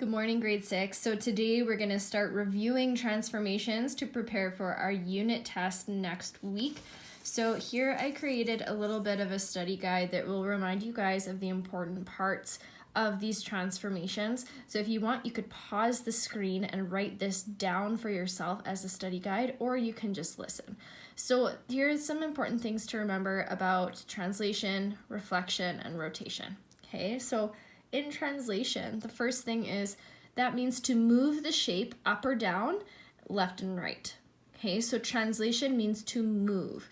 Good morning, grade 6. So today we're going to start reviewing transformations to prepare for our unit test next week. So here I created a little bit of a study guide that will remind you guys of the important parts of these transformations. So if you want, you could pause the screen and write this down for yourself as a study guide, or you can just listen. So here's some important things to remember about translation, reflection, and rotation. Okay, so in translation, the first thing is that means to move the shape up or down, left and right. Okay, so translation means to move.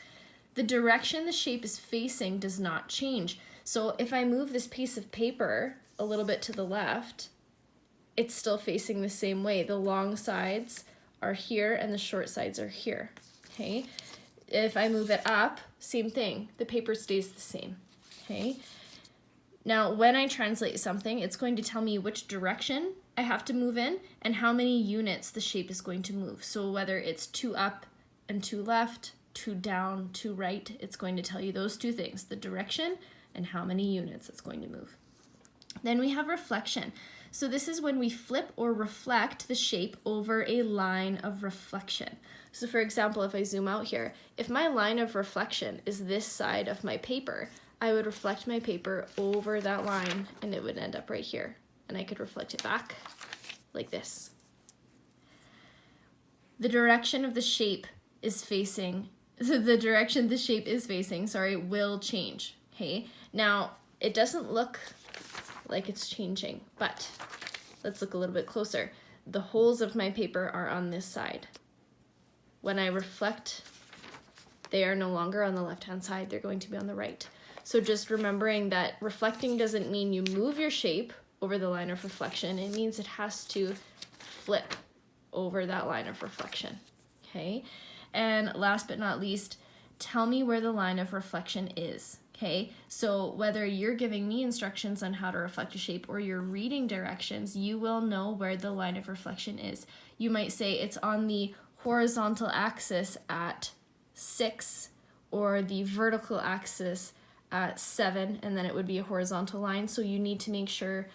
The direction the shape is facing does not change. So if I move this piece of paper a little bit to the left, it's still facing the same way. The long sides are here and the short sides are here. Okay, if I move it up, same thing. The paper stays the same. Okay. Now, when I translate something, it's going to tell me which direction I have to move in and how many units the shape is going to move. So whether it's 2 up and 2 left, 2 down, 2 right, it's going to tell you those two things, the direction and how many units it's going to move. Then we have reflection. So this is when we flip or reflect the shape over a line of reflection. So for example, if I zoom out here, if my line of reflection is this side of my paper, I would reflect my paper over that line and it would end up right here. And I could reflect it back like this. The direction of the shape is facing, the direction the shape is facing, will change, okay? Now, it doesn't look like it's changing, but let's look a little bit closer. The holes of my paper are on this side. When I reflect, they are no longer on the left-hand side, they're going to be on the right. So just remembering that reflecting doesn't mean you move your shape over the line of reflection. It means it has to flip over that line of reflection, okay? And last but not least, tell me where the line of reflection is, okay? So whether you're giving me instructions on how to reflect a shape or you're reading directions, you will know where the line of reflection is. You might say it's on the horizontal axis at 6 or the vertical axis at 7, and then it would be a horizontal line. So you need to make sure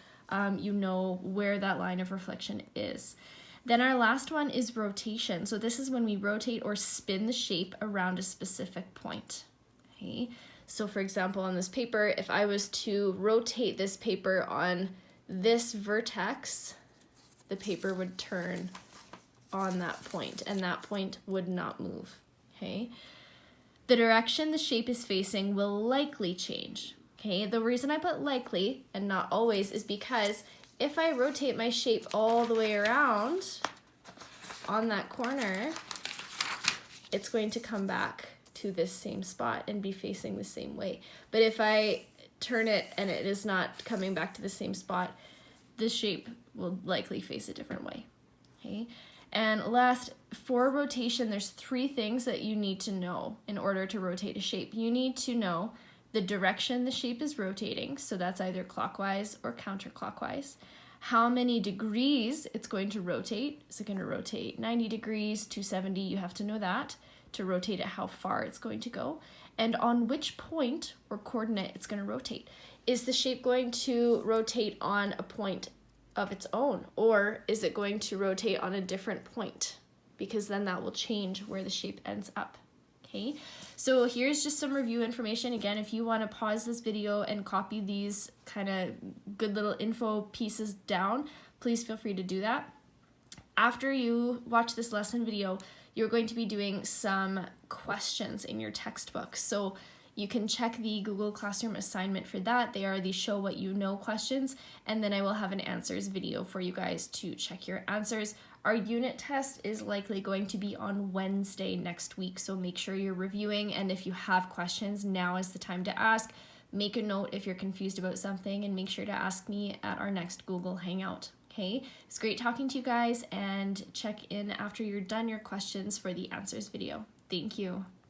you know where that line of reflection is. Then our last one is rotation. So this is when we rotate or spin the shape around a specific point. Okay. So for example, on this paper, if I was to rotate this paper on this vertex, the paper would turn on that point and that point would not move. Okay. The direction the shape is facing will likely change. Okay, the reason I put likely and not always is because if I rotate my shape all the way around on that corner, it's going to come back to this same spot and be facing the same way. But if I turn it and it is not coming back to the same spot, the shape will likely face a different way. Okay. And last, for rotation, there's 3 things that you need to know in order to rotate a shape. You need to know the direction the shape is rotating, so that's either clockwise or counterclockwise. How many degrees it's going to rotate. Is it going to rotate 90 degrees, 270? You have to know that to rotate it, how far it's going to go. And on which point or coordinate it's going to rotate. Is the shape going to rotate on a point of its own, or is it going to rotate on a different point? Because then that will change where the shape ends up. Okay, so here's just some review information. Again, if you want to pause this video and copy these kind of good little info pieces down, please feel free to do that. After you watch this lesson video, you're going to be doing some questions in your textbook. So you can check the Google Classroom assignment for that. They are the show what you know questions, and then I will have an answers video for you guys to check your answers. Our unit test is likely going to be on Wednesday next week, so make sure you're reviewing, and if you have questions, now is the time to ask. Make a note if you're confused about something, and make sure to ask me at our next Google Hangout. Okay, it's great talking to you guys, and check in after you're done your questions for the answers video. Thank you.